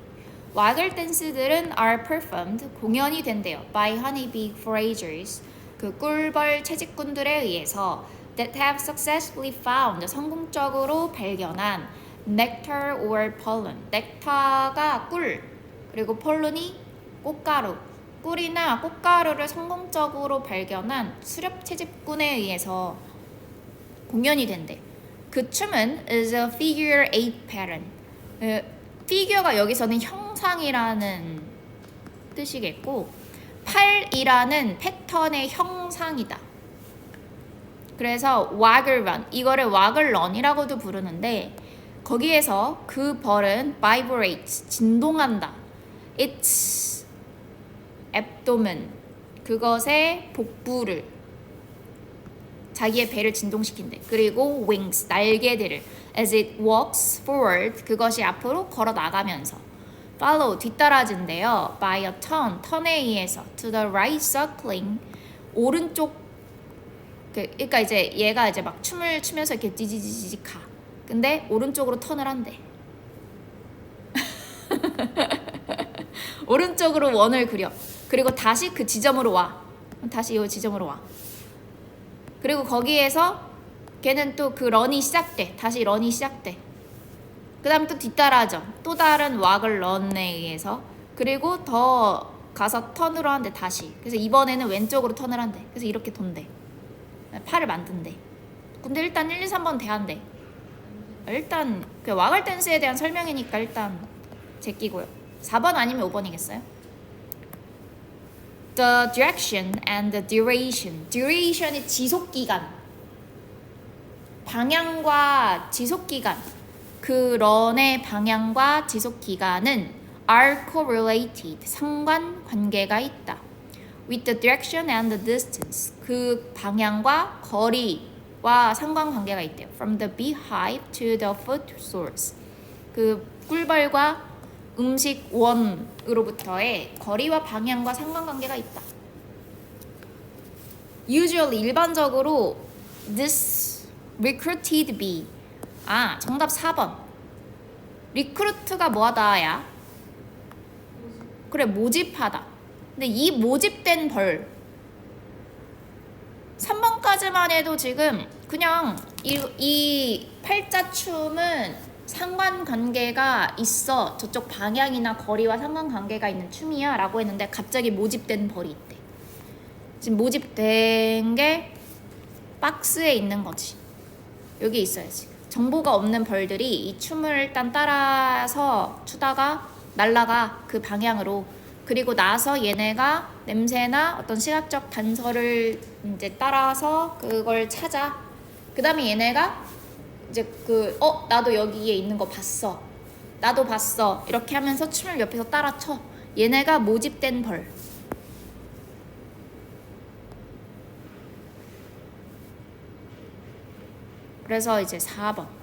와글 댄스들은 are performed, 공연이 된대요. by honeybee foragers, 그 꿀벌 채집꾼들에 의해서 that have successfully found, 성공적으로 발견한 nectar or pollen, 넥타가 꿀, 그리고 pollen이 꽃가루, 꿀이나 꽃가루를 성공적으로 발견한 수렵 채집꾼에 의해서 공연이 된대. 그 춤은 is a figure 8 pattern. 피규어가 여기서는 형상이라는 뜻이겠고, 8이라는 패턴의 형상이다. 그래서 waggle run, 이거를 waggle run이라고도 부르는데, 거기에서 그 벌은 vibrates, 진동한다. its abdomen, 그것의 복부를, 자기의 배를 진동시킨대. 그리고 wings, 날개들을 as it walks forward, 그것이 앞으로 걸어 나가면서 follow, 뒤따라진대요. by a 턴에 의해서 to the right circling, 오른쪽, 그러니까 이제 얘가 이제 막 춤을 추면서 이렇게 지지지지 가. 근데 오른쪽으로 턴을 한대. 오른쪽으로 원을 그려. 그리고 다시 그 지점으로 와. 다시 이 지점으로 와. 그리고 거기에서 걔는 또 그 런이 시작돼. 다시 런이 시작돼. 그 다음 또 뒤따라하죠. 또 다른 와글 런에 의해서. 그리고 더 가서 턴으로 한대, 다시. 그래서 이번에는 왼쪽으로 턴을 한대. 그래서 이렇게 돈대. 팔을 만든대. 근데 일단 1, 2, 3번 대한대. 일단 그 와글 댄스에 대한 설명이니까 일단 제끼고요. 4번 아니면 5번이겠어요? The direction and the duration. duration이 지속기간, 방향과 지속기간. 그 런의 방향과 지속기간은 are correlated, 상관관계가 있다. with the direction and the distance. 그 방향과 거리와 상관관계가 있대요. from the beehive to the food source. 그 꿀벌과 음식원으로부터의 거리와 방향과 상관관계가 있다. usually, 일반적으로 this recruited bee. 정답 4번. recruit가 뭐하다 야? 그래, 모집하다. 근데 이 모집된 벌 3번까지만 해도 지금 그냥 이 팔자춤은 상관관계가 있어. 저쪽 방향이나 거리와 상관관계가 있는 춤이야 라고 했는데 갑자기 모집된 벌이 있대. 지금 모집된 게 박스에 있는 거지. 여기 있어야지. 정보가 없는 벌들이 이 춤을 일단 따라서 추다가 날아가 그 방향으로. 그리고 나서 얘네가 냄새나 어떤 시각적 단서를 이제 따라서 그걸 찾아. 그 다음에 얘네가 이제 나도 여기에 있는 거 봤어. 나도 봤어. 이렇게 하면서 춤을 옆에서 따라 춰. 얘네가 모집된 벌. 그래서 이제 4번.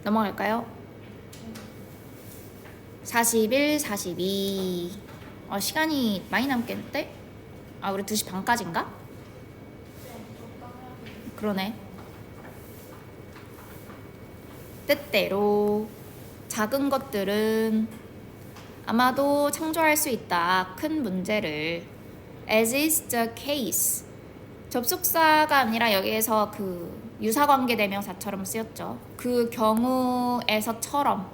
넘어갈까요? 41, 42. 시간이 많이 남겠는데? 우리 2시 반까지인가? 그러네. 때때로 작은 것들은 아마도 창조할 수 있다. 큰 문제를. As is the case. 접속사가 아니라 여기에서 그 유사관계 대명사처럼 쓰였죠. 그 경우에서처럼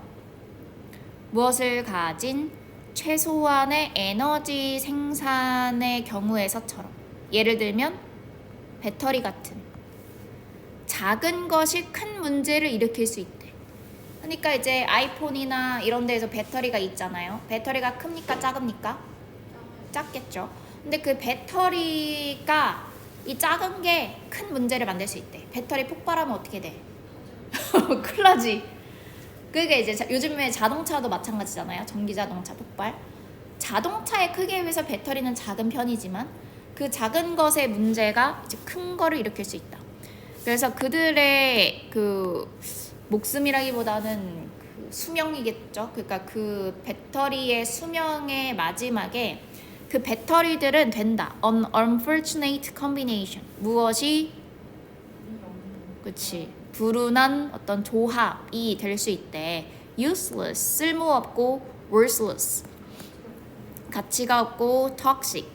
무엇을 가진 최소한의 에너지 생산의 경우에서처럼. 예를 들면 배터리 같은 작은 것이 큰 문제를 일으킬 수 있대. 그러니까 이제 아이폰이나 이런 데에서 배터리가 있잖아요. 배터리가 큽니까 작습니까? 작겠죠. 근데 그 배터리가 이 작은 게 큰 문제를 만들 수 있대. 배터리 폭발하면 어떻게 돼? 큰일 나지. 그게 이제 요즘에 자동차도 마찬가지잖아요. 전기자동차 폭발. 자동차의 크기에 비해서 배터리는 작은 편이지만 그 작은 것의 문제가 이제 큰 거를 일으킬 수 있다. 그래서 그들의 그 목숨이라기보다는 그 수명이겠죠. 그러니까 그 배터리의 수명의 마지막에 그 배터리들은 된다. An unfortunate combination. 무엇이 그치 불운한 어떤 조합이 될 수 있대. useless 쓸모없고 worthless 가치가 없고 toxic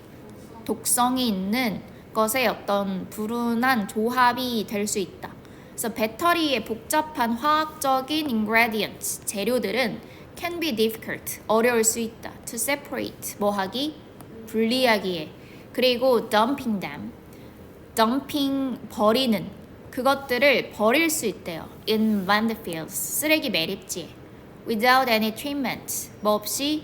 독성이 있는 것의 어떤 불운한 조합이 될 수 있다. 그래서 배터리의 복잡한 화학적인 ingredients 재료들은 can be difficult 어려울 수 있다. to separate 뭐하기 분리하기에. 그리고 dumping them dumping 버리는 그것들을 버릴 수 있대요. in landfills 쓰레기 매립지에. without any treatment 뭐 없이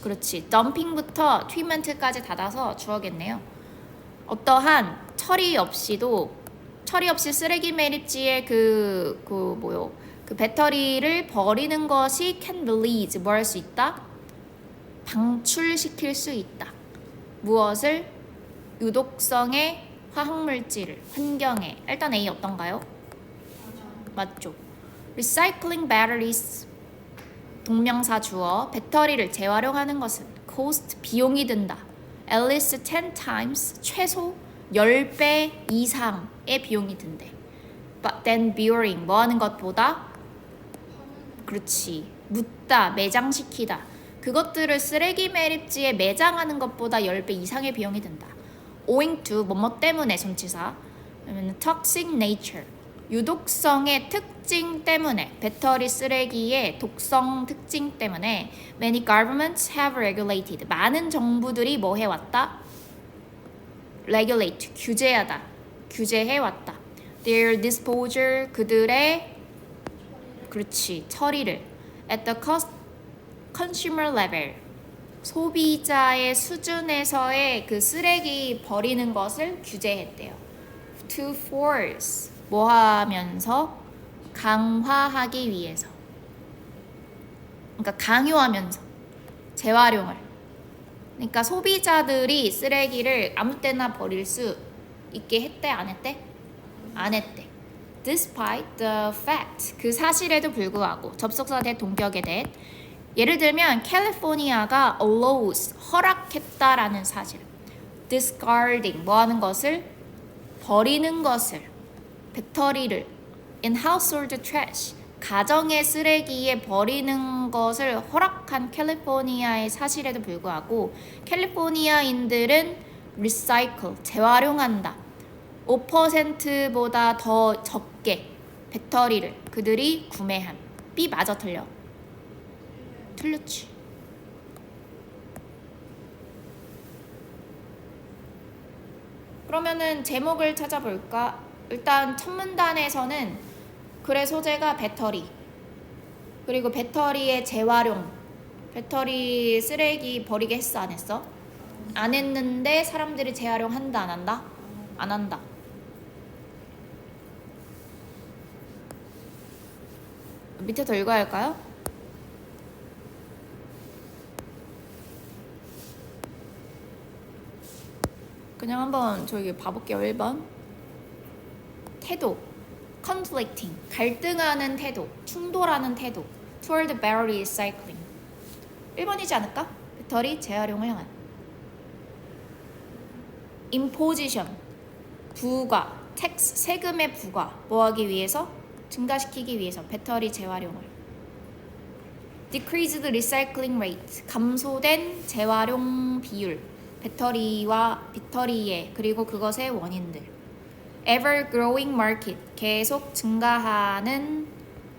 그렇지 dumping부터 treatment까지 닫아서 주어겠네요. 어떠한 처리 없이 쓰레기 매립지에 그 배터리를 버리는 것이 can release 뭐 할 수 있다? 방출시킬 수 있다. 무엇을? 유독성의 화학물질을 환경에. 일단 A 어떤가요? 맞죠. Recycling batteries 동명사 주어 배터리를 재활용하는 것은 cost 비용이 든다. At least 10 times 최소 10배 이상의 비용이 든대. But then burying 뭐 하는 것보다 그렇지 묻다 매장시키다. 그것들을 쓰레기 매립지에 매장하는 것보다 10배 이상의 비용이 든다. owing to 뭐뭐 때문에 전치사. 그러면 toxic nature 유독성의 특징 때문에 배터리 쓰레기의 독성 특징 때문에 many governments have regulated 많은 정부들이 뭐 해왔다? regulate 규제하다 규제해왔다. their disposal 그들의 그렇지 처리를 at the consumer level 소비자의 수준에서의 그 쓰레기 버리는 것을 규제했대요. to force 뭐 하면서 강화하기 위해서 그러니까 강요하면서 재활용을 그러니까 소비자들이 쓰레기를 아무 때나 버릴 수 있게 했대 안 했대? 안 했대. Despite the fact 그 사실에도 불구하고 접속사 대 동격에 대해 예를 들면 캘리포니아가 allows 허락했다라는 사실 discarding 뭐 하는 것을 버리는 것을 배터리를 in household trash 가정의 쓰레기에 버리는 것을 허락한 캘리포니아의 사실에도 불구하고 캘리포니아인들은 recycle, 재활용한다. 5%보다 더 적게 배터리를 그들이 구매한. B 맞아 틀려? 틀렸지. 그러면은 제목을 찾아볼까? 일단 첫 문단에서는 글의 소재가 배터리, 그리고 배터리의 재활용, 배터리 쓰레기 버리게 했어 안 했어? 안 했는데 사람들이 재활용한다 안 한다? 안 한다. 밑에 더 읽어야 할까요? 그냥 한번 저기 봐볼게요. 1번 태도 conflicting, 갈등하는 태도, 충돌하는 태도 toward battery recycling. 1번이지 않을까? 배터리 재활용을 향한. imposition, 부과, tax, 세금의 부과, 뭐 하기 위해서? 증가시키기 위해서 배터리 재활용을. decreased recycling rate, 감소된 재활용 비율, 배터리의 그리고 그것의 원인들. ever growing market, 계속 증가하는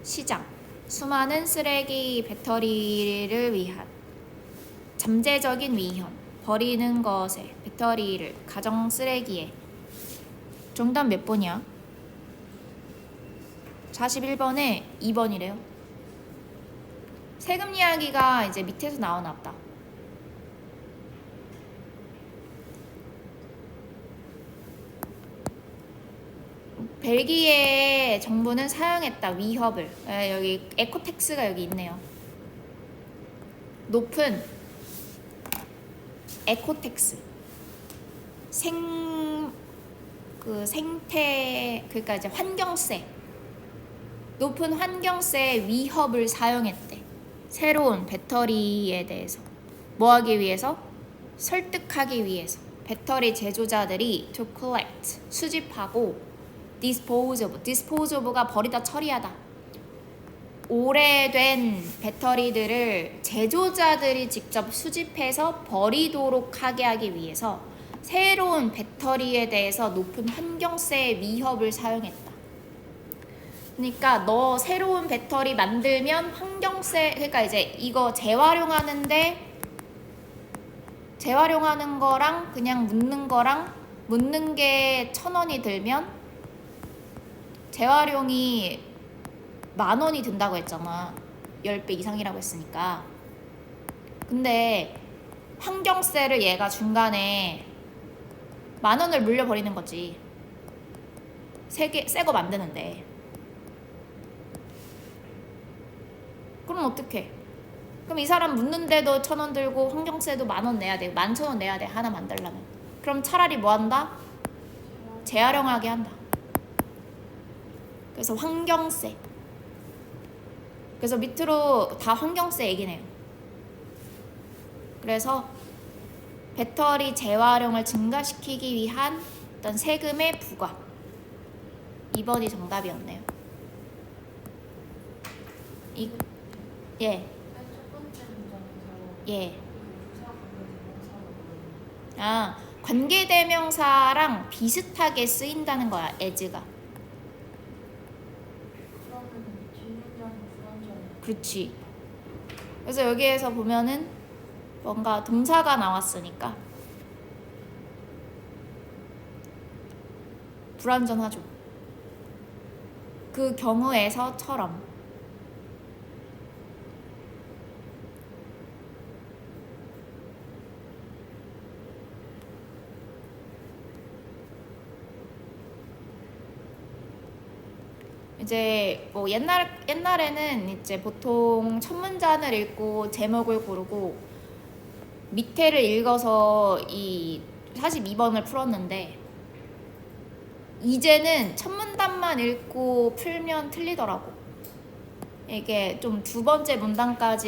시장, 수많은 쓰레기 배터리를 위한. 잠재적인 위험, 버리는 것에 배터리를 가정 쓰레기에. 정답 몇 번이야? 41번에 2번이래요. 세금 이야기가 이제 밑에서 나오나 보다. 벨기에 정부는 사용했다. 위협을. 여기 에코텍스가 여기 있네요. 높은 에코텍스. 생태, 그러니까 이제 환경세. 높은 환경세 위협을 사용했대. 새로운 배터리에 대해서. 뭐 하기 위해서? 설득하기 위해서. 배터리 제조자들이 to collect, 수집하고 dispose of가 버리다 처리하다. 오래된 배터리들을 제조자들이 직접 수집해서 버리도록 하게 하기 위해서 새로운 배터리에 대해서 높은 환경세 위협을 사용했다. 그러니까 너 새로운 배터리 만들면 환경세, 그러니까 이제 이거 재활용하는 거랑 그냥 묻는 게 1,000원이 들면 재활용이 10,000원이 든다고 했잖아. 10배 이상이라고 했으니까. 근데 환경세를 얘가 중간에 10,000원을 물려버리는 거지. 새 거 만드는데. 그럼 어떡해? 그럼 이 사람 묻는데도 1,000원 들고 환경세도 10,000원 내야 돼. 11,000원 내야 돼. 하나 만들려면. 그럼 차라리 뭐 한다? 재활용하게 한다. 그래서 환경세. 그래서 밑으로 다 환경세 얘기네요. 그래서 배터리 재활용을 증가시키기 위한 어떤 세금의 부과. 2번이 정답이었네요. 예. 예. 아, 관계대명사랑 비슷하게 쓰인다는 거야, as가. 그렇지. 그래서 여기에서 보면은 뭔가 동사가 나왔으니까 불완전하죠. 그 경우에서처럼. 이제 뭐 옛날에는 이제 보통 첫 문단을 읽고 제목을 고르고 밑에를 읽어서 이 42번을 풀었는데 이제는 첫 문단만 읽고 풀면 틀리더라고. 이게 좀 두 번째 문단까지